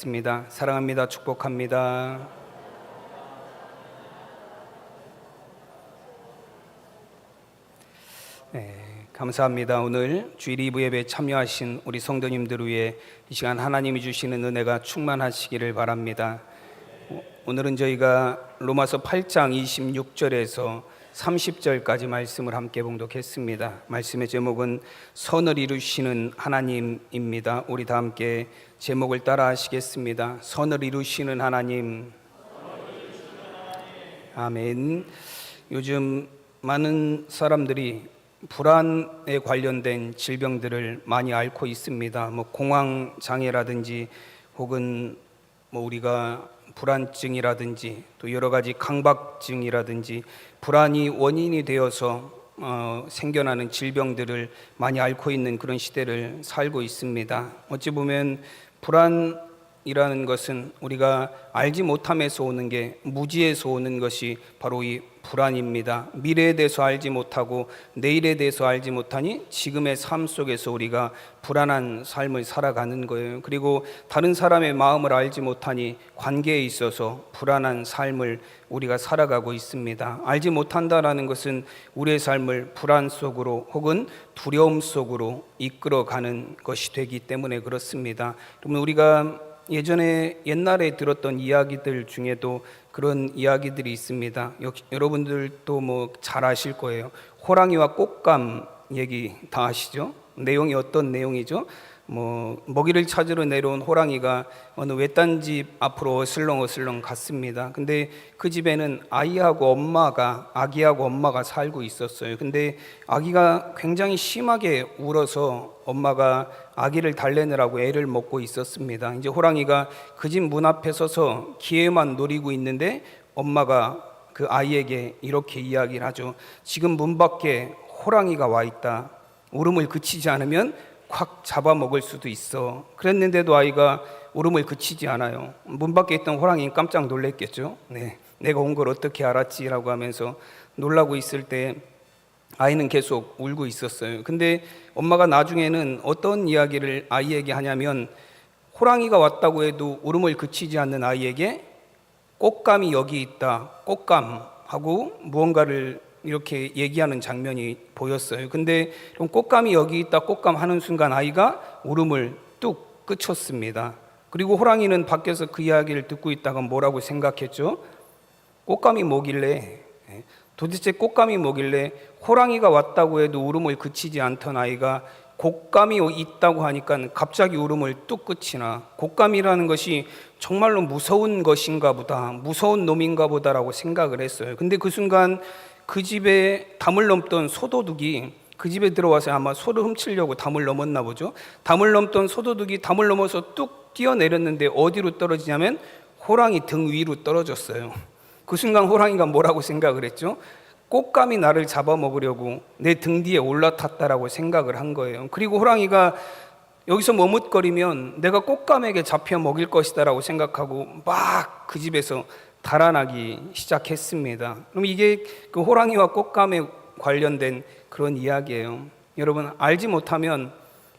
기도하겠습니다. 사랑합니다. 축복합니다. 감사합니다. 오늘 주일 2부 예배에 참여하신 우리 성도님들을 위해 이 시간 하나님이 주시는 은혜가 충만하시기를 바랍니다. 오늘은 저희가 로마서 8장 26절에서 30절까지 말씀을 함께 봉독했습니다. 말씀의 제목은 선을 이루시는 하나님입니다. 우리 다 함께 제목을 따라 하시겠습니다. 선을 이루시는 하나님. 아멘. 요즘 많은 사람들이 불안에 관련된 질병들을 많이 앓고 있습니다. 공황 장애라든지 혹은 우리가 불안증이라든지 또 여러 가지 강박증이라든지 불안이 원인이 되어서 생겨나는 질병들을 많이 앓고 있는 그런 시대를 살고 있습니다. 어찌 보면 불안이라는 것은 우리가 알지 못함에서 오는 게, 무지에서 오는 것이 바로 이 불안입니다. 미래에 대해서 알지 못하고 내일에 대해서 알지 못하니 지금의 삶 속에서 우리가 불안한 삶을 살아가는 거예요. 그리고 다른 사람의 마음을 알지 못하니 관계에 있어서 불안한 삶을 우리가 살아가고 있습니다. 알지 못한다라는 것은 우리의 삶을 불안 속으로 혹은 두려움 속으로 이끌어가는 것이 되기 때문에 그렇습니다. 그러면 우리가 옛날에 들었던 이야기들 중에도 그런 이야기들이 있습니다. 여러분들도 잘 아실 거예요. 호랑이와 꽃감 얘기 다 아시죠? 내용이 어떤 내용이죠? 먹이를 찾으러 내려온 호랑이가 어느 외딴 집 앞으로 어슬렁어슬렁 갔습니다. 근데 그 집에는 아기하고 엄마가 살고 있었어요. 근데 아기가 굉장히 심하게 울어서 엄마가 아기를 달래느라고 애를 먹고 있었습니다. 이제 호랑이가 그 집 문 앞에 서서 기회만 노리고 있는데 엄마가 그 아이에게 이렇게 이야기를 하죠. 지금 문 밖에 호랑이가 와 있다. 울음을 그치지 않으면 확 잡아먹을 수도 있어. 그랬는데도 아이가 울음을 그치지 않아요. 문 밖에 있던 호랑이는 깜짝 놀랐겠죠. 내가 온 걸 어떻게 알았지라고 하면서 놀라고 있을 때 아이는 계속 울고 있었어요. 근데 엄마가 나중에는 어떤 이야기를 아이에게 하냐면, 호랑이가 왔다고 해도 울음을 그치지 않는 아이에게 꽃감이 여기 있다, 꽃감 하고 무언가를 이렇게 얘기하는 장면이 보였어요. 근데 꽃감이 여기 있다, 꽃감 하는 순간 아이가 울음을 뚝 그쳤습니다. 그리고 호랑이는 밖에서 그 이야기를 듣고 있다가 뭐라고 생각했죠? 도대체 꽃감이 뭐길래 호랑이가 왔다고 해도 울음을 그치지 않던 아이가 곶감이 있다고 하니까 갑자기 울음을 뚝 그치나. 곶감이라는 것이 정말로 무서운 것인가 보다, 무서운 놈인가 보다라고 생각을 했어요. 근데 그 순간 그 집에 담을 넘던 소도둑이 그 집에 들어와서 아마 소를 훔치려고 담을 넘었나 보죠. 담을 넘던 소도둑이 담을 넘어서 뚝 뛰어내렸는데 어디로 떨어지냐면 호랑이 등 위로 떨어졌어요. 그 순간 호랑이가 뭐라고 생각을 했죠? 꽃감이 나를 잡아먹으려고 내 등 뒤에 올라탔다라고 생각을 한 거예요. 그리고 호랑이가 여기서 머뭇거리면 내가 꽃감에게 잡혀 먹일 것이다라고 생각하고 막 그 집에서 달아나기 시작했습니다. 그럼 이게 그 호랑이와 꽃감에 관련된 그런 이야기예요. 여러분, 알지 못하면,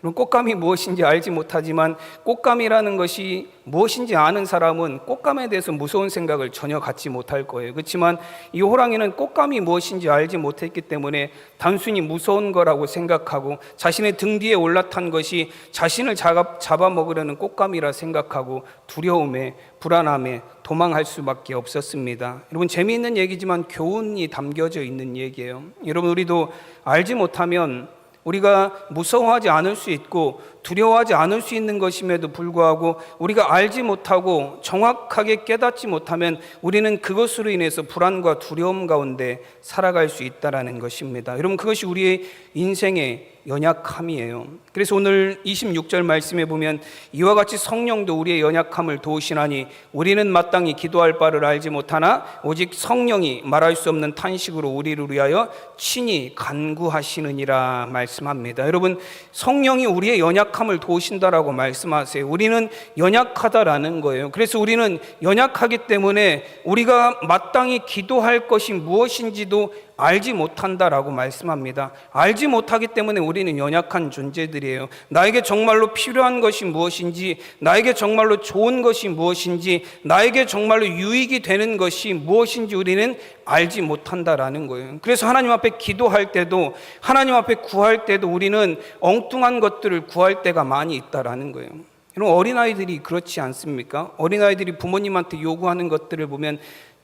꽃감이 무엇인지 알지 못하지만 꽃감이라는 것이 무엇인지 아는 사람은 꽃감에 대해서 무서운 생각을 전혀 갖지 못할 거예요. 그렇지만 이 호랑이는 꽃감이 무엇인지 알지 못했기 때문에 단순히 무서운 거라고 생각하고 자신의 등 뒤에 올라탄 것이 자신을 잡아먹으려는 꽃감이라 생각하고 두려움에, 불안함에 도망할 수밖에 없었습니다. 여러분, 재미있는 얘기지만 교훈이 담겨져 있는 얘기예요. 여러분, 우리도 알지 못하면 우리가 무서워하지 않을 수 있고 두려워하지 않을 수 있는 것임에도 불구하고 우리가 알지 못하고 정확하게 깨닫지 못하면 우리는 그것으로 인해서 불안과 두려움 가운데 살아갈 수 있다는 것입니다. 여러분, 그것이 우리의 인생의 연약함이에요. 그래서 오늘 26절 말씀에 보면 이와 같이 성령도 우리의 연약함을 도우시나니 우리는 마땅히 기도할 바를 알지 못하나 오직 성령이 말할 수 없는 탄식으로 우리를 위하여 친히 간구하시느니라 말씀합니다. 여러분, 성령이 우리의 연약함을 도우신다라고 말씀하세요. 우리는 연약하다라는 거예요. 그래서 우리는 연약하기 때문에 우리가 마땅히 기도할 것이 무엇인지도 알지 못한다라고 말씀합니다. 알지 못하기 때문에 우리는 연약한 존재들이에요. 나에게 정말로 필요한 것이 무엇인지, 나에게 정말로 좋은 것이 무엇인지, 나에게 정말로 유익이 되는 것이 무엇인지 우리는 알지 못한다라는 거예요. 그래서 하나님 앞에 기도할 때도, 하나님 앞에 구할 때도 우리는 엉뚱한 것들을 구할 때가 많이 있다라는 거예요. 여러분, 어린아이들이 그렇지 않습니까? 어린아이들이 부모님한테 요구하는 것들을 보면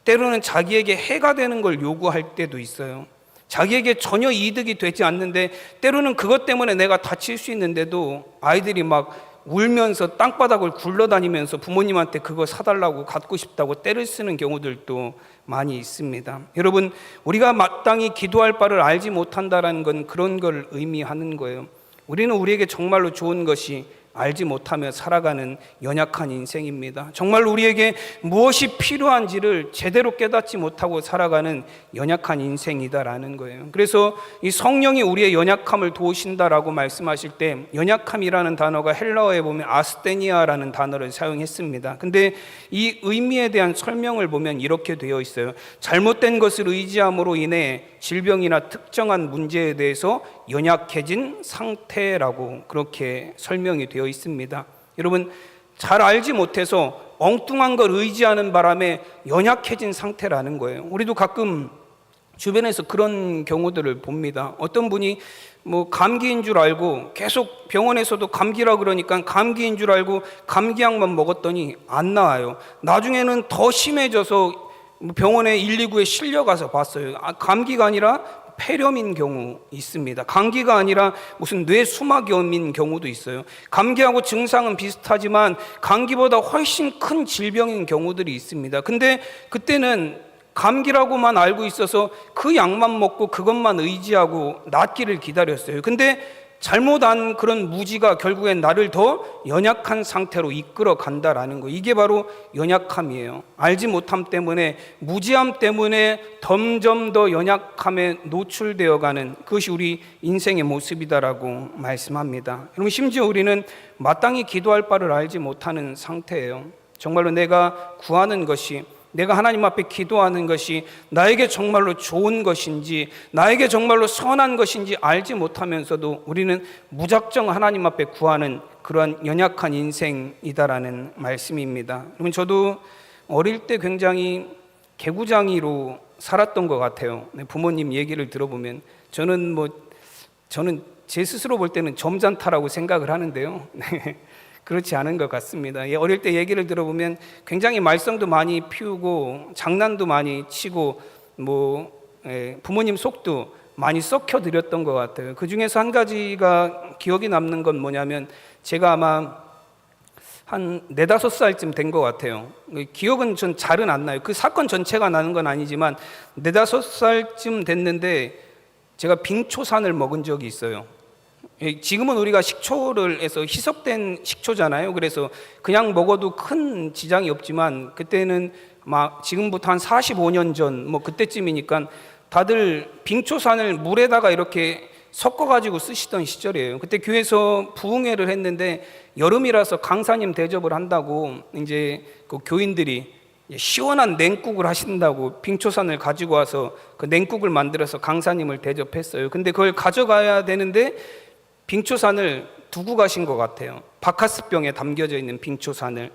때로는 자기에게 해가 되는 걸 요구할 때도 있어요. 자기에게 전혀 이득이 되지 않는데 때로는 그것 때문에 내가 다칠 수 있는데도 아이들이 막 울면서 땅바닥을 굴러다니면서 부모님한테 그거 사달라고, 갖고 싶다고 떼를 쓰는 경우들도 많이 있습니다. 여러분, 우리가 마땅히 기도할 바를 알지 못한다는 건 그런 걸 의미하는 거예요. 우리는 우리에게 정말로 좋은 것이 알지 못하며 살아가는 연약한 인생입니다. 정말 우리에게 무엇이 필요한지를 제대로 깨닫지 못하고 살아가는 연약한 인생이다라는 거예요. 그래서 이 성령이 우리의 연약함을 도우신다라고 말씀하실 때 연약함이라는 단어가 헬라어에 보면 아스테니아라는 단어를 사용했습니다. 근데 이 의미에 대한 설명을 보면 이렇게 되어 있어요. 잘못된 것을 의지함으로 인해 질병이나 특정한 문제에 대해서 연약해진 상태라고 그렇게 설명이 되어 있습니다. 여러분, 잘 알지 못해서 엉뚱한 걸 의지하는 바람에 연약해진 상태라는 거예요. 우리도 가끔 주변에서 그런 경우들을 봅니다. 어떤 분이 감기인 줄 알고 계속 병원에서도 감기라 그러니까 감기인 줄 알고 감기약만 먹었더니 안 나아요. 나중에는 더 심해져서 병원에 119에 실려가서 봤어요. 감기가 아니라 폐렴인 경우 있습니다. 감기가 아니라 무슨 뇌수막염인 경우도 있어요. 감기하고 증상은 비슷하지만 감기보다 훨씬 큰 질병인 경우들이 있습니다. 근데 그때는 감기라고만 알고 있어서 그 약만 먹고 그것만 의지하고 낫기를 기다렸어요. 근데 잘못 안 그런 무지가 결국엔 나를 더 연약한 상태로 이끌어 간다라는 거. 이게 바로 연약함이에요. 알지 못함 때문에, 무지함 때문에 점점 더 연약함에 노출되어 가는 그것이 우리 인생의 모습이다라고 말씀합니다. 여러분, 심지어 우리는 마땅히 기도할 바를 알지 못하는 상태예요. 정말로 내가 구하는 것이, 내가 하나님 앞에 기도하는 것이 나에게 정말로 좋은 것인지, 나에게 정말로 선한 것인지 알지 못하면서도 우리는 무작정 하나님 앞에 구하는 그러한 연약한 인생이다라는 말씀입니다. 여러분, 저도 어릴 때 굉장히 개구장이로 살았던 것 같아요. 부모님 얘기를 들어보면 저는 제 스스로 볼 때는 점잖다라고 생각을 하는데요. 그렇지 않은 것 같습니다. 어릴 때 얘기를 들어보면 굉장히 말썽도 많이 피우고 장난도 많이 치고 부모님 속도 많이 썩혀드렸던 것 같아요. 그 중에서 한 가지가 기억이 남는 건 뭐냐면 제가 아마 한 4, 5살쯤 된 것 같아요. 기억은 전 잘은 안 나요. 그 사건 전체가 나는 건 아니지만 4, 5살쯤 됐는데 제가 빙초산을 먹은 적이 있어요. 지금은 우리가 식초를 해서 희석된 식초잖아요. 그래서 그냥 먹어도 큰 지장이 없지만 그때는 지금부터 한 45년 전 그때쯤이니까 다들 빙초산을 물에다가 이렇게 섞어가지고 쓰시던 시절이에요. 그때 교회에서 부흥회를 했는데 여름이라서 강사님 대접을 한다고 이제 그 교인들이 시원한 냉국을 하신다고 빙초산을 가지고 와서 그 냉국을 만들어서 강사님을 대접했어요. 근데 그걸 가져가야 되는데 빙초산을 두고 가신 것 같아요. 바카스병에 담겨져 있는 빙초산을.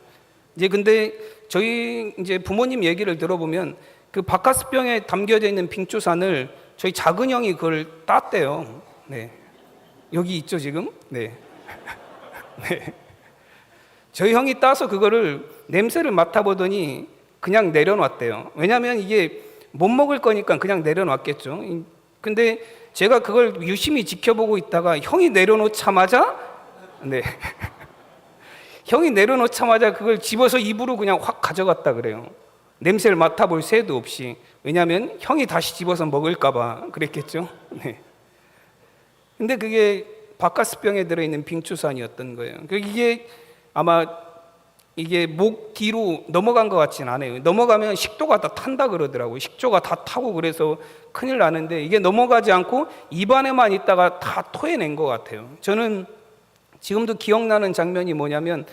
근데 저희 부모님 얘기를 들어보면 그 바카스병에 담겨져 있는 빙초산을 저희 작은 형이 그걸 땄대요. 네. 여기 있죠, 지금? 네. 네. 저희 형이 따서 그거를 냄새를 맡아보더니 그냥 내려놨대요. 왜냐하면 이게 못 먹을 거니까 그냥 내려놨겠죠. 근데 제가 그걸 유심히 지켜보고 있다가 형이 내려놓자마자 형이 내려놓자마자 그걸 집어서 입으로 그냥 확 가져갔다 그래요. 냄새를 맡아볼 새도 없이. 왜냐하면 형이 다시 집어서 먹을까 봐 그랬겠죠. 네. 근데 그게 바카스병에 들어있는 빙초산이었던 거예요. 이게 아마 목 뒤로 넘어간 것 같진 않아요. 넘어가면 식도가 다 탄다 그러더라고요. 식초가 다 타고 그래서 큰일 나는데 이게 넘어가지 않고 입안에만 있다가 다 토해낸 것 같아요. 저는 지금도 기억나는 장면이 뭐냐면,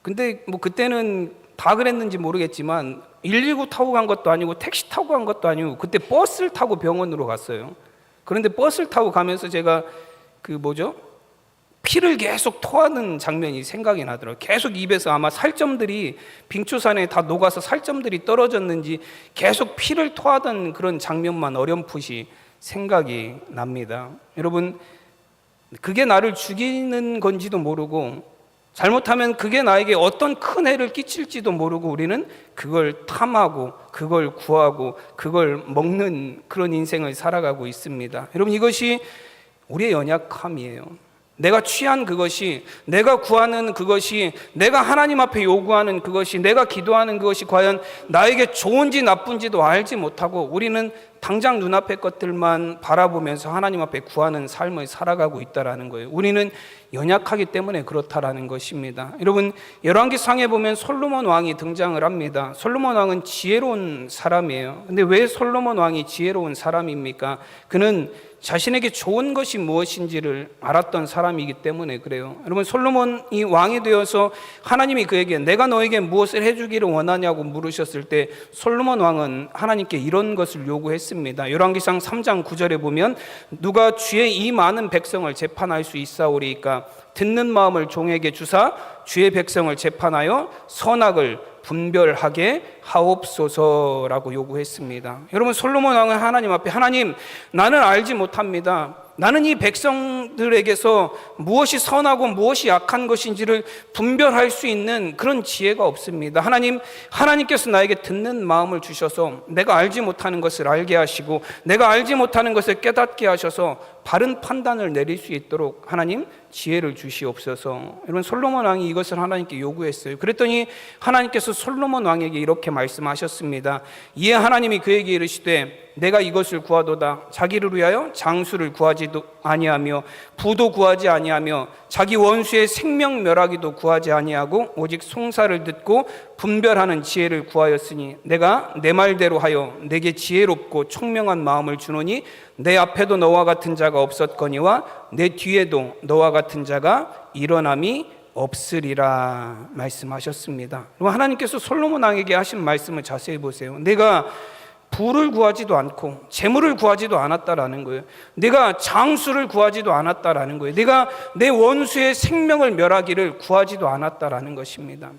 근데 그때는 다 그랬는지 모르겠지만 119 타고 간 것도 아니고 택시 타고 간 것도 아니고 그때 버스를 타고 병원으로 갔어요. 그런데 버스를 타고 가면서 제가 피를 계속 토하는 장면이 생각이 나더라고요. 계속 입에서 아마 살점들이 빙초산에 다 녹아서 살점들이 떨어졌는지 계속 피를 토하던 그런 장면만 어렴풋이 생각이 납니다. 여러분, 그게 나를 죽이는 건지도 모르고 잘못하면 그게 나에게 어떤 큰 해를 끼칠지도 모르고 우리는 그걸 탐하고 그걸 구하고 그걸 먹는 그런 인생을 살아가고 있습니다. 여러분, 이것이 우리의 연약함이에요. 내가 취한 그것이, 내가 구하는 그것이, 내가 하나님 앞에 요구하는 그것이, 내가 기도하는 그것이 과연 나에게 좋은지 나쁜지도 알지 못하고 우리는 당장 눈앞의 것들만 바라보면서 하나님 앞에 구하는 삶을 살아가고 있다라는 거예요. 우리는 연약하기 때문에 그렇다라는 것입니다. 여러분, 열왕기상에 보면 솔로몬 왕이 등장을 합니다. 솔로몬 왕은 지혜로운 사람이에요. 근데 왜 솔로몬 왕이 지혜로운 사람입니까? 그는 자신에게 좋은 것이 무엇인지를 알았던 사람이기 때문에 그래요. 여러분, 솔로몬이 왕이 되어서 하나님이 그에게 내가 너에게 무엇을 해주기를 원하냐고 물으셨을 때 솔로몬 왕은 하나님께 이런 것을 요구했습니다. 열왕기상 3장 9절에 보면 누가 주의 이 많은 백성을 재판할 수 있사오리이까 듣는 마음을 종에게 주사 주의 백성을 재판하여 선악을 분별하게 하옵소서라고 요구했습니다. 여러분, 솔로몬 왕은 하나님 앞에 하나님, 나는 알지 못합니다. 나는 이 백성들에게서 무엇이 선하고 무엇이 약한 것인지를 분별할 수 있는 그런 지혜가 없습니다. 하나님께서 나에게 듣는 마음을 주셔서 내가 알지 못하는 것을 알게 하시고 내가 알지 못하는 것을 깨닫게 하셔서 바른 판단을 내릴 수 있도록 하나님 지혜를 주시옵소서. 여러분, 솔로몬 왕이 이것을 하나님께 요구했어요. 그랬더니 하나님께서 솔로몬 왕에게 이렇게 말씀하셨습니다. 이에 하나님이 그에게 이르시되 내가 이것을 구하도다. 자기를 위하여 장수를 구하지도 아니하며 부도 구하지 아니하며 자기 원수의 생명 멸하기도 구하지 아니하고 오직 송사를 듣고 분별하는 지혜를 구하였으니 내가 내 말대로 하여 내게 지혜롭고 총명한 마음을 주노니 내 앞에도 너와 같은 자가 없었거니와 내 뒤에도 너와 같은 자가 일어남이 없으리라 말씀하셨습니다. 하나님께서 솔로몬 왕에게 하신 말씀을 자세히 보세요. 내가 부를 구하지도 않고 재물을 구하지도 않았다라는 거예요. 내가 장수를 구하지도 않았다라는 거예요. 내가 내 원수의 생명을 멸하기를 구하지도 않았다라는 것입니다.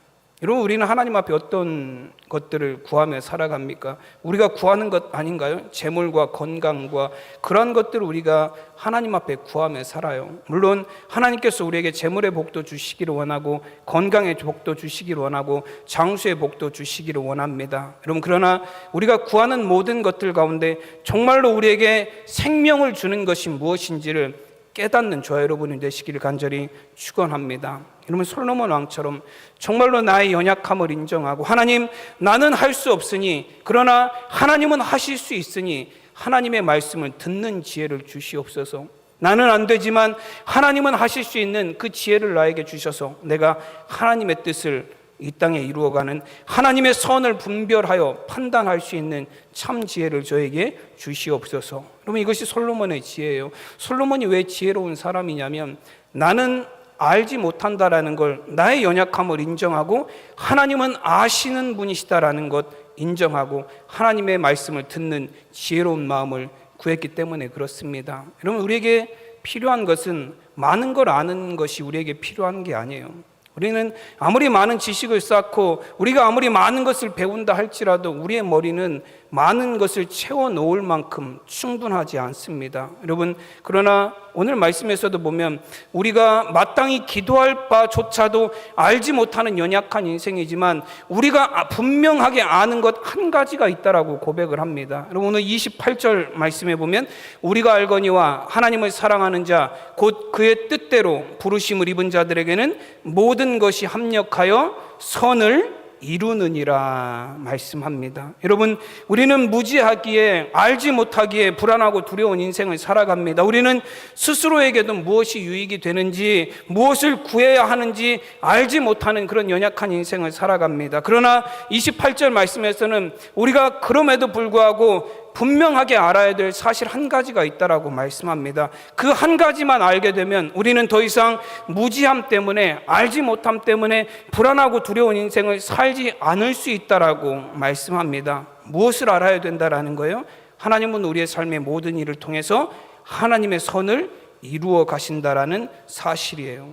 여러분, 우리는 하나님 앞에 어떤 것들을 구하며 살아갑니까? 우리가 구하는 것 아닌가요? 재물과 건강과 그런 것들을 우리가 하나님 앞에 구하며 살아요. 물론 하나님께서 우리에게 재물의 복도 주시기를 원하고 건강의 복도 주시기를 원하고 장수의 복도 주시기를 원합니다. 여러분, 그러나 우리가 구하는 모든 것들 가운데 정말로 우리에게 생명을 주는 것이 무엇인지를 깨닫는 저와 여러분이 되시기를 간절히 축원합니다. 여러분, 솔로몬 왕처럼 정말로 나의 연약함을 인정하고 하나님, 나는 할 수 없으니 그러나 하나님은 하실 수 있으니 하나님의 말씀을 듣는 지혜를 주시옵소서. 나는 안 되지만 하나님은 하실 수 있는 그 지혜를 나에게 주셔서 내가 하나님의 뜻을 이 땅에 이루어가는 하나님의 선을 분별하여 판단할 수 있는 참 지혜를 저에게 주시옵소서. 여러분, 이것이 솔로몬의 지혜예요. 솔로몬이 왜 지혜로운 사람이냐면 나는 알지 못한다라는 걸, 나의 연약함을 인정하고 하나님은 아시는 분이시다라는 것 인정하고 하나님의 말씀을 듣는 지혜로운 마음을 구했기 때문에 그렇습니다. 여러분, 우리에게 필요한 것은 많은 걸 아는 것이 우리에게 필요한 게 아니에요. 우리는 아무리 많은 지식을 쌓고 우리가 아무리 많은 것을 배운다 할지라도 우리의 머리는 많은 것을 채워 놓을 만큼 충분하지 않습니다. 여러분, 그러나 오늘 말씀에서도 보면 우리가 마땅히 기도할 바조차도 알지 못하는 연약한 인생이지만 우리가 분명하게 아는 것 한 가지가 있다라고 고백을 합니다. 여러분, 오늘 28절 말씀에 보면 우리가 알거니와 하나님을 사랑하는 자 곧 그의 뜻대로 부르심을 입은 자들에게는 모든 것이 합력하여 선을 이루느니라 말씀합니다. 여러분, 우리는 무지하기에 알지 못하기에 불안하고 두려운 인생을 살아갑니다. 우리는 스스로에게도 무엇이 유익이 되는지 무엇을 구해야 하는지 알지 못하는 그런 연약한 인생을 살아갑니다. 그러나 28절 말씀에서는 우리가 그럼에도 불구하고 분명하게 알아야 될 사실 한 가지가 있다라고 말씀합니다. 그 한 가지만 알게 되면 우리는 더 이상 무지함 때문에, 알지 못함 때문에 불안하고 두려운 인생을 살지 않을 수 있다라고 말씀합니다. 무엇을 알아야 된다라는 거예요? 하나님은 우리의 삶의 모든 일을 통해서 하나님의 선을 이루어 가신다라는 사실이에요.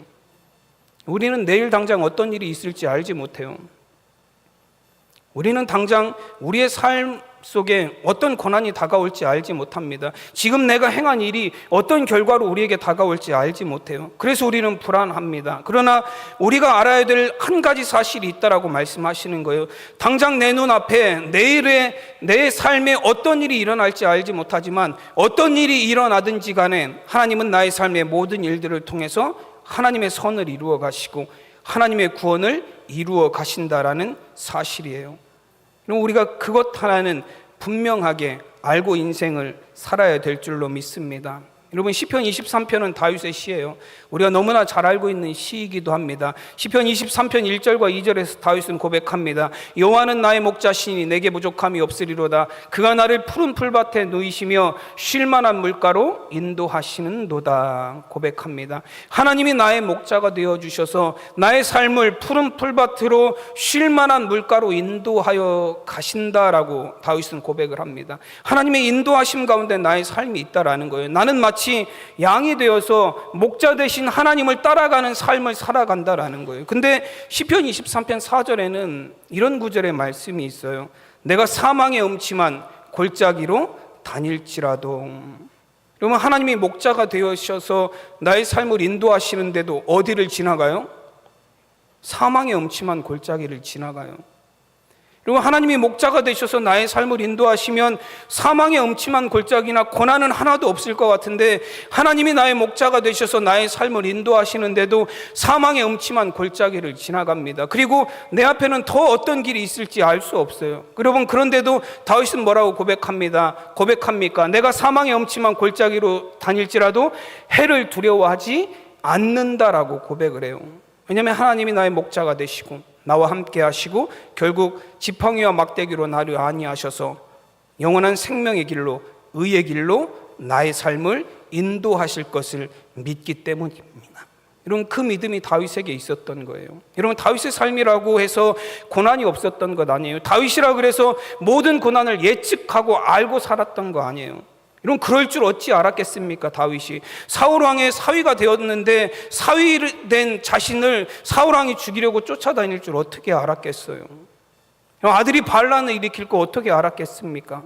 우리는 내일 당장 어떤 일이 있을지 알지 못해요. 우리는 당장 우리의 삶 속에 어떤 고난이 다가올지 알지 못합니다. 지금 내가 행한 일이 어떤 결과로 우리에게 다가올지 알지 못해요. 그래서 우리는 불안합니다. 그러나 우리가 알아야 될 한 가지 사실이 있다라고 말씀하시는 거예요. 당장 내 눈앞에 내 삶에 어떤 일이 일어날지 알지 못하지만 어떤 일이 일어나든지 간에 하나님은 나의 삶의 모든 일들을 통해서 하나님의 선을 이루어 가시고 하나님의 구원을 이루어 가신다라는 사실이에요. 우리가 그것 하나는 분명하게 알고 인생을 살아야 될 줄로 믿습니다. 여러분, 시편 23편은 다윗의 시예요. 우리가 너무나 잘 알고 있는 시이기도 합니다. 시편 23편 1절과 2절에서 다윗은 고백합니다. 여호와는 나의 목자시니 내게 부족함이 없으리로다. 그가 나를 푸른 풀밭에 누이시며 쉴 만한 물가로 인도하시는도다. 고백합니다. 하나님이 나의 목자가 되어주셔서 나의 삶을 푸른 풀밭으로 쉴 만한 물가로 인도하여 가신다라고 다윗은 고백을 합니다. 하나님의 인도하심 가운데 나의 삶이 있다라는 거예요. 나는 마치 양이 되어서 목자 대신 하나님을 따라가는 삶을 살아간다라는 거예요. 근데 시편 23편 4절에는 이런 구절의 말씀이 있어요. 내가 사망의 음침한 골짜기로 다닐지라도. 그러면 하나님이 목자가 되어셔서 나의 삶을 인도하시는데도 어디를 지나가요? 사망의 음침한 골짜기를 지나가요. 그리고 하나님이 목자가 되셔서 나의 삶을 인도하시면 사망의 음침한 골짜기나 고난은 하나도 없을 것 같은데, 하나님이 나의 목자가 되셔서 나의 삶을 인도하시는데도 사망의 음침한 골짜기를 지나갑니다. 그리고 내 앞에는 더 어떤 길이 있을지 알 수 없어요. 여러분, 그런데도 다윗은 뭐라고 고백합니까? 내가 사망의 음침한 골짜기로 다닐지라도 해를 두려워하지 않는다라고 고백을 해요. 왜냐하면 하나님이 나의 목자가 되시고 나와 함께 하시고 결국 지팡이와 막대기로 나를 안위하셔서 영원한 생명의 길로, 의의 길로 나의 삶을 인도하실 것을 믿기 때문입니다. 여러분, 그 믿음이 다윗에게 있었던 거예요. 여러분, 다윗의 삶이라고 해서 고난이 없었던 것 아니에요. 다윗이라 그래서 모든 고난을 예측하고 알고 살았던 거 아니에요. 이런 그럴 줄 어찌 알았겠습니까? 다윗이 사울왕의 사위가 되었는데 사위된 자신을 사울왕이 죽이려고 쫓아다닐 줄 어떻게 알았겠어요? 아들이 반란을 일으킬 거 어떻게 알았겠습니까?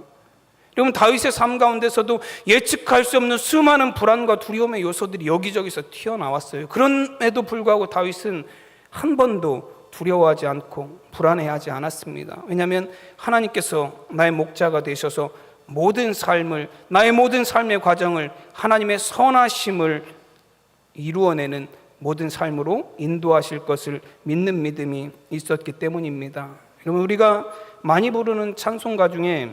여러분, 다윗의 삶 가운데서도 예측할 수 없는 수많은 불안과 두려움의 요소들이 여기저기서 튀어나왔어요. 그럼에도 불구하고 다윗은 한 번도 두려워하지 않고 불안해하지 않았습니다. 왜냐하면 하나님께서 나의 목자가 되셔서 나의 모든 삶의 과정을 하나님의 선하심을 이루어내는 모든 삶으로 인도하실 것을 믿는 믿음이 있었기 때문입니다. 여러분, 우리가 많이 부르는 찬송가 중에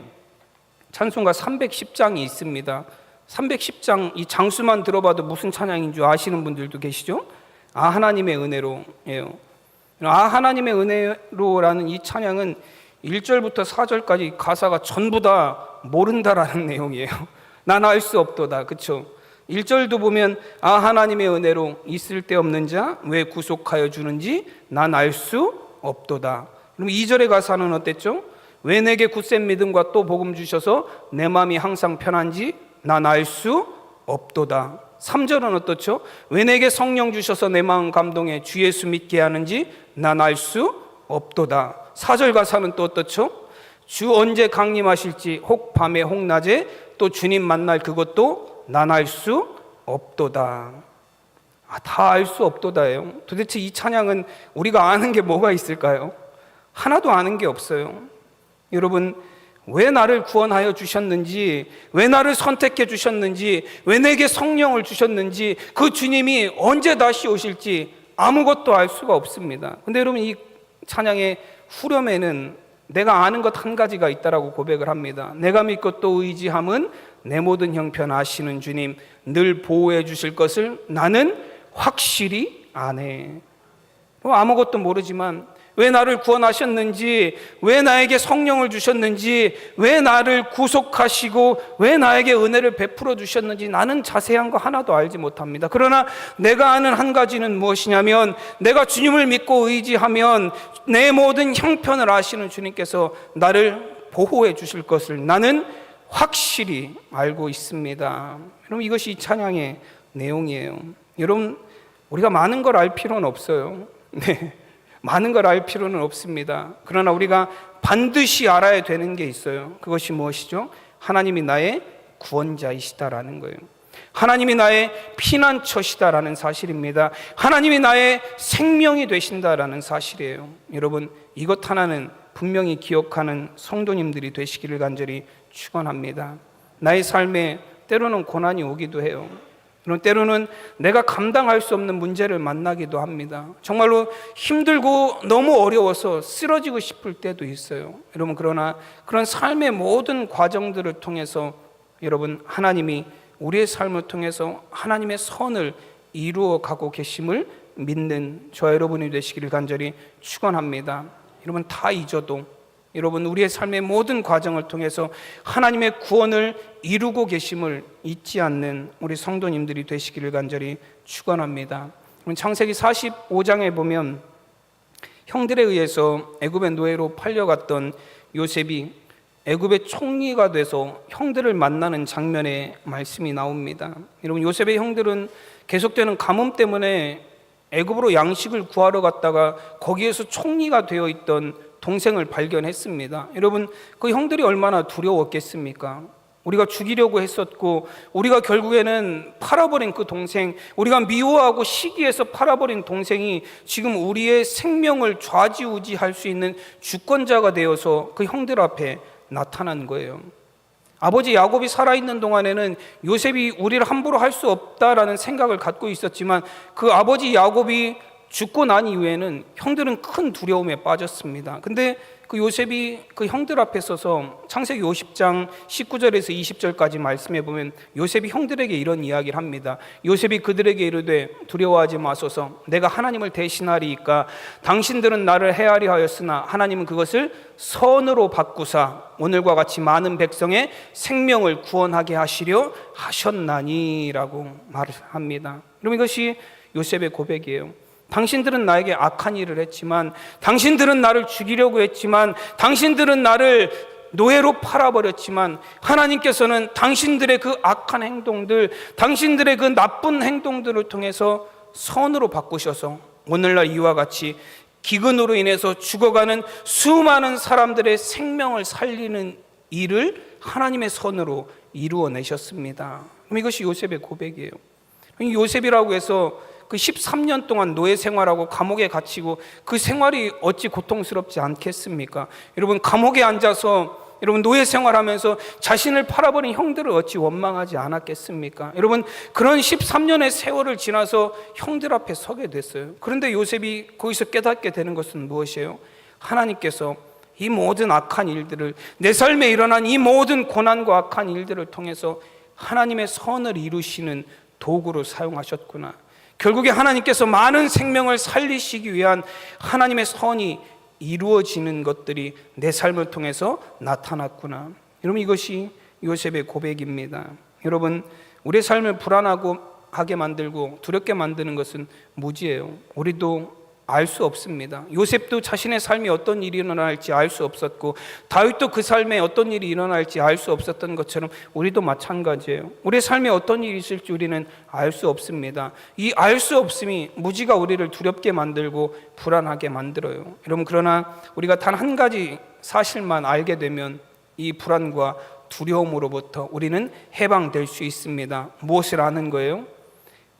찬송가 310장이 있습니다. 310장 이 장수만 들어봐도 무슨 찬양인 줄 아시는 분들도 계시죠? 아, 하나님의 은혜로예요. 아, 하나님의 은혜로라는 이 찬양은 1절부터 4절까지 가사가 전부 다 모른다라는 내용이에요. 난 알 수 없도다. 그렇죠? 1절도 보면 아, 하나님의 은혜로 있을 데 없는 자 왜 구속하여 주는지 난 알 수 없도다. 그럼 2절의 가사는 어땠죠? 왜 내게 굳센 믿음과 또 복음 주셔서 내 마음이 항상 편한지 난 알 수 없도다. 3절은 어떻죠? 왜 내게 성령 주셔서 내 마음 감동해 주 예수 믿게 하는지 난 알 수 없도다. 4절 가사는 또 어떻죠? 주 언제 강림하실지 혹 밤에 혹 낮에 또 주님 만날 그것도 난 알 수 없도다. 다 알 수 없도다예요. 도대체 이 찬양은 우리가 아는 게 뭐가 있을까요? 하나도 아는 게 없어요. 여러분, 왜 나를 구원하여 주셨는지, 왜 나를 선택해 주셨는지, 왜 내게 성령을 주셨는지, 그 주님이 언제 다시 오실지 아무것도 알 수가 없습니다. 근데 여러분, 이 찬양의 후렴에는 내가 아는 것 한 가지가 있다라고 고백을 합니다. 내가 믿고 또 의지함은 내 모든 형편 아시는 주님 늘 보호해 주실 것을 나는 확실히 아네. 아무것도 모르지만 왜 나를 구원하셨는지, 왜 나에게 성령을 주셨는지, 왜 나를 구속하시고 왜 나에게 은혜를 베풀어 주셨는지 나는 자세한 거 하나도 알지 못합니다. 그러나 내가 아는 한 가지는 무엇이냐면, 내가 주님을 믿고 의지하면 내 모든 형편을 아시는 주님께서 나를 보호해 주실 것을 나는 확실히 알고 있습니다. 여러분, 이것이 이 찬양의 내용이에요. 여러분, 우리가 많은 걸 알 필요는 없어요. 네, 많은 걸 알 필요는 없습니다. 그러나 우리가 반드시 알아야 되는 게 있어요. 그것이 무엇이죠? 하나님이 나의 구원자이시다라는 거예요. 하나님이 나의 피난처시다라는 사실입니다. 하나님이 나의 생명이 되신다라는 사실이에요. 여러분, 이것 하나는 분명히 기억하는 성도님들이 되시기를 간절히 축원합니다. 나의 삶에 때로는 고난이 오기도 해요. 때로는 내가 감당할 수 없는 문제를 만나기도 합니다. 정말로 힘들고 너무 어려워서 쓰러지고 싶을 때도 있어요. 여러분, 그러나 그런 삶의 모든 과정들을 통해서 여러분, 하나님이 우리의 삶을 통해서 하나님의 선을 이루어 가고 계심을 믿는 저와 여러분이 되시기를 간절히 축원합니다. 여러분, 다 잊어도 여러분, 우리의 삶의 모든 과정을 통해서 하나님의 구원을 이루고 계심을 잊지 않는 우리 성도님들이 되시기를 간절히 축원합니다. 창세기 45장에 보면 형들에 의해서 애굽의 노예로 팔려갔던 요셉이 애굽의 총리가 돼서 형들을 만나는 장면의 말씀이 나옵니다. 여러분, 요셉의 형들은 계속되는 가뭄 때문에 애굽으로 양식을 구하러 갔다가 거기에서 총리가 되어 있던 동생을 발견했습니다. 여러분, 그 형들이 얼마나 두려웠겠습니까? 우리가 죽이려고 했었고, 우리가 결국에는 팔아버린 그 동생, 우리가 미워하고 시기해서 팔아버린 동생이 지금 우리의 생명을 좌지우지할 수 있는 주권자가 되어서 그 형들 앞에 나타난 거예요. 아버지 야곱이 살아있는 동안에는 요셉이 우리를 함부로 할 수 없다라는 생각을 갖고 있었지만, 그 아버지 야곱이 죽고 난 이후에는 형들은 큰 두려움에 빠졌습니다. 근데 그 요셉이 그 형들 앞에 서서 창세기 50장 19절에서 20절까지 말씀해 보면 요셉이 형들에게 이런 이야기를 합니다. 요셉이 그들에게 이르되 두려워하지 마소서, 내가 하나님을 대신하리이까. 당신들은 나를 해하리 하였으나 하나님은 그것을 선으로 바꾸사 오늘과 같이 많은 백성의 생명을 구원하게 하시려 하셨나니라고 말을 합니다. 그럼 이것이 요셉의 고백이에요. 당신들은 나에게 악한 일을 했지만, 당신들은 나를 죽이려고 했지만, 당신들은 나를 노예로 팔아버렸지만, 하나님께서는 당신들의 그 악한 행동들, 당신들의 그 나쁜 행동들을 통해서 선으로 바꾸셔서 오늘날 이와 같이 기근으로 인해서 죽어가는 수많은 사람들의 생명을 살리는 일을 하나님의 선으로 이루어내셨습니다. 그럼 이것이 요셉의 고백이에요. 요셉이라고 해서 그 13년 동안 노예 생활하고 감옥에 갇히고 그 생활이 어찌 고통스럽지 않겠습니까? 여러분, 감옥에 앉아서 여러분 노예 생활하면서 자신을 팔아버린 형들을 어찌 원망하지 않았겠습니까? 여러분, 그런 13년의 세월을 지나서 형들 앞에 서게 됐어요. 그런데 요셉이 거기서 깨닫게 되는 것은 무엇이에요? 하나님께서 이 모든 악한 일들을, 내 삶에 일어난 이 모든 고난과 악한 일들을 통해서 하나님의 선을 이루시는 도구로 사용하셨구나. 결국에 하나님께서 많은 생명을 살리시기 위한 하나님의 선이 이루어지는 것들이 내 삶을 통해서 나타났구나. 여러분, 이것이 요셉의 고백입니다. 여러분, 우리의 삶을 불안하게 만들고 두렵게 만드는 것은 무지예요. 우리도 알 수 없습니다. 요셉도 자신의 삶에 어떤 일이 일어날지 알 수 없었고, 다윗도 그 삶에 어떤 일이 일어날지 알 수 없었던 것처럼 우리도 마찬가지예요. 우리의 삶에 어떤 일이 있을지 우리는 알 수 없습니다. 이 알 수 없음이 무지가 우리를 두렵게 만들고 불안하게 만들어요. 여러분, 그러나 우리가 단 한 가지 사실만 알게 되면 이 불안과 두려움으로부터 우리는 해방될 수 있습니다. 무엇을 아는 거예요?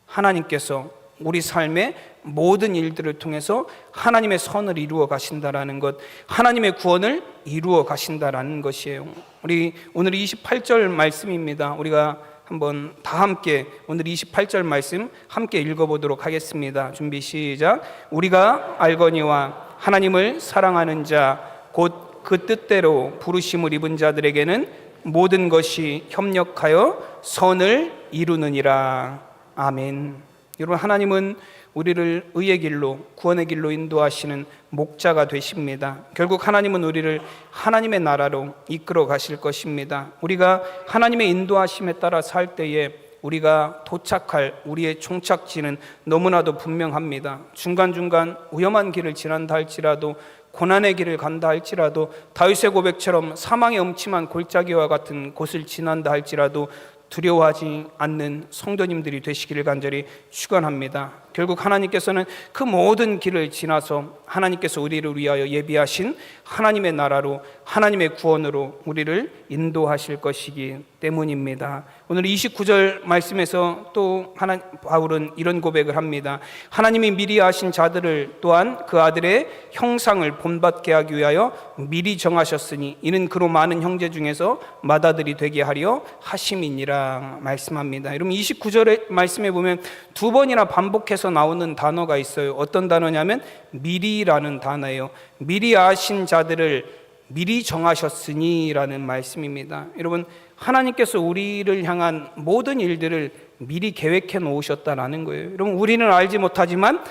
하나님께서 우리 삶의 모든 일들을 통해서 하나님의 선을 이루어 가신다라는 것, 하나님의 구원을 이루어 가신다라는 것이에요. 우리 오늘 28절 말씀입니다. 우리가 한번 다 함께 오늘 28절 말씀 함께 읽어보도록 하겠습니다. 준비 시작. 우리가 알거니와 하나님을 사랑하는 자 곧 그 뜻대로 부르심을 입은 자들에게는 모든 것이 협력하여 선을 이루느니라. 아멘. 여러분, 하나님은 우리를 의의 길로, 구원의 길로 인도하시는 목자가 되십니다. 결국 하나님은 우리를 하나님의 나라로 이끌어 가실 것입니다. 우리가 하나님의 인도하심에 따라 살 때에 우리가 도착할 우리의 종착지는 너무나도 분명합니다. 중간중간 위험한 길을 지난다 할지라도, 고난의 길을 간다 할지라도, 다윗의 고백처럼 사망의 음침한 골짜기와 같은 곳을 지난다 할지라도 두려워하지 않는 성도님들이 되시기를 간절히 축원합니다. 결국 하나님께서는 그 모든 길을 지나서 하나님께서 우리를 위하여 예비하신 하나님의 나라로, 하나님의 구원으로 우리를 인도하실 것이기 때문입니다. 오늘 29절 말씀에서 또 바울은 이런 고백을 합니다. 하나님이 미리 아신 자들을 또한 그 아들의 형상을 본받게 하기 위하여 미리 정하셨으니 이는 그로 많은 형제 중에서 맏아들이 되게 하려 하심이니라 말씀합니다. 여러분, 29절의 말씀에 보면 두 번이나 반복해서 나오는 단어가 있어요. 어떤 단어냐면 미리라는 단어예요. 미리 아신 자들을 미리 정하셨으니 라는 말씀입니다. 여러분, 하나님께서 우리를 향한 모든 일들을 미리 계획해 놓으셨다라는 거예요. 여러분, 우리는 알지 못하지만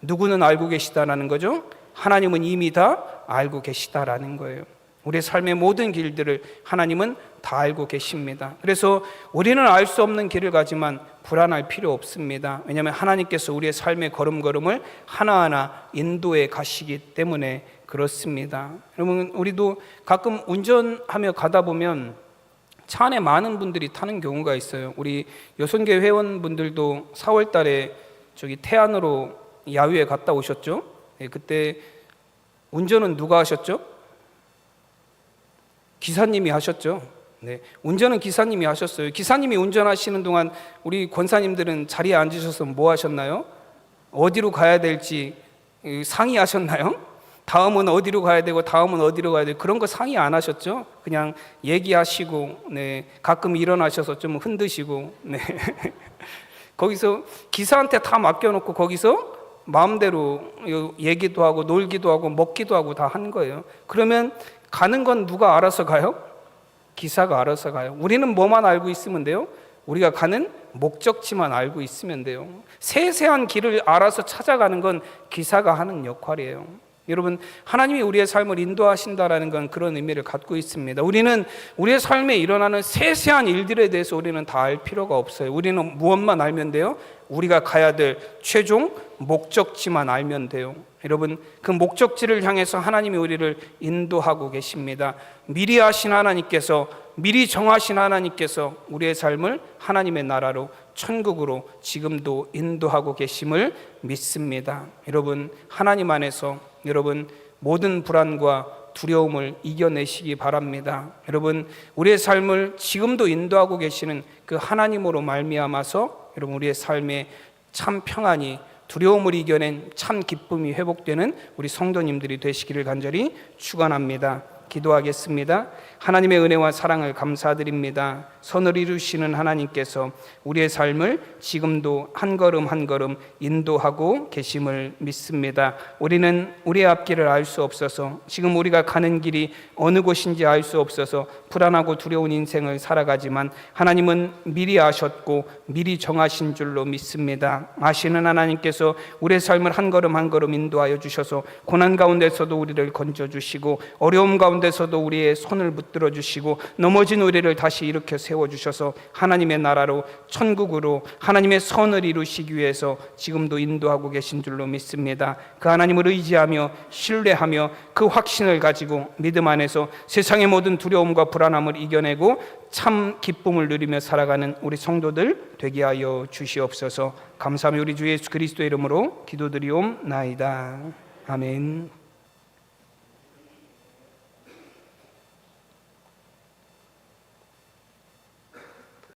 누구는 알고 계시다라는 거죠. 하나님은 이미 다 알고 계시다라는 거예요. 우리의 삶의 모든 길들을 하나님은 다 알고 계십니다. 그래서 우리는 알 수 없는 길을 가지만 불안할 필요 없습니다. 왜냐하면 하나님께서 우리의 삶의 걸음걸음을 하나하나 인도해 가시기 때문에 그렇습니다. 여러분, 우리도 가끔 운전하며 가다 보면 차 안에 많은 분들이 타는 경우가 있어요. 우리 여선교 회원분들도 4월 달에 저기 태안으로 야유회 갔다 오셨죠? 네, 그때 운전은 누가 하셨죠? 기사님이 하셨죠. 네, 운전은 기사님이 하셨어요. 기사님이 운전하시는 동안 우리 권사님들은 자리에 앉으셔서 뭐 하셨나요? 어디로 가야 될지 상의하셨나요? 다음은 어디로 가야 되고 다음은 어디로 가야 되고 그런 거 상의 안 하셨죠? 그냥 얘기하시고, 네, 가끔 일어나셔서 좀 흔드시고, 네. 거기서 기사한테 다 맡겨놓고 거기서 마음대로 얘기도 하고 놀기도 하고 먹기도 하고 다 한 거예요. 그러면 가는 건 누가 알아서 가요? 기사가 알아서 가요. 우리는 뭐만 알고 있으면 돼요? 우리가 가는 목적지만 알고 있으면 돼요. 세세한 길을 알아서 찾아가는 건 기사가 하는 역할이에요. 여러분, 하나님이 우리의 삶을 인도하신다라는 건 그런 의미를 갖고 있습니다. 우리는 우리의 삶에 일어나는 세세한 일들에 대해서 우리는 다 알 필요가 없어요. 우리는 무엇만 알면 돼요? 우리가 가야 될 최종 목적지만 알면 돼요. 여러분, 그 목적지를 향해서 하나님이 우리를 인도하고 계십니다. 미리 하신 하나님께서, 미리 정하신 하나님께서 우리의 삶을 하나님의 나라로, 천국으로 지금도 인도하고 계심을 믿습니다. 여러분, 하나님 안에서 여러분 모든 불안과 두려움을 이겨내시기 바랍니다. 여러분, 우리의 삶을 지금도 인도하고 계시는 그 하나님으로 말미암아서 여러분 우리의 삶에 참 평안이, 두려움을 이겨낸 참 기쁨이 회복되는 우리 성도님들이 되시기를 간절히 축원합니다. 기도하겠습니다. 하나님의 은혜와 사랑을 감사드립니다. 선을 이루시는 하나님께서 우리의 삶을 지금도 한 걸음 한 걸음 인도하고 계심을 믿습니다. 우리는 우리의 앞길을 알 수 없어서, 지금 우리가 가는 길이 어느 곳인지 알 수 없어서 불안하고 두려운 인생을 살아가지만 하나님은 미리 아셨고 미리 정하신 줄로 믿습니다. 아시는 하나님께서 우리의 삶을 한 걸음 한 걸음 인도하여 주셔서 고난 가운데서도 우리를 건져주시고 어려움 가운데서도 우리의 손을 붙들어 주시고 넘어진 우리를 다시 일으켜 세워주셔서 하나님의 나라로, 천국으로 하나님의 선을 이루시기 위해서 지금도 인도하고 계신 줄로 믿습니다. 그 하나님을 의지하며 신뢰하며 그 확신을 가지고 믿음 안에서 세상의 모든 두려움과 불안함을 이겨내고 참 기쁨을 누리며 살아가는 우리 성도들 되게 하여 주시옵소서. 감사하며 우리 주 예수 그리스도의 이름으로 기도드리옵나이다. 아멘.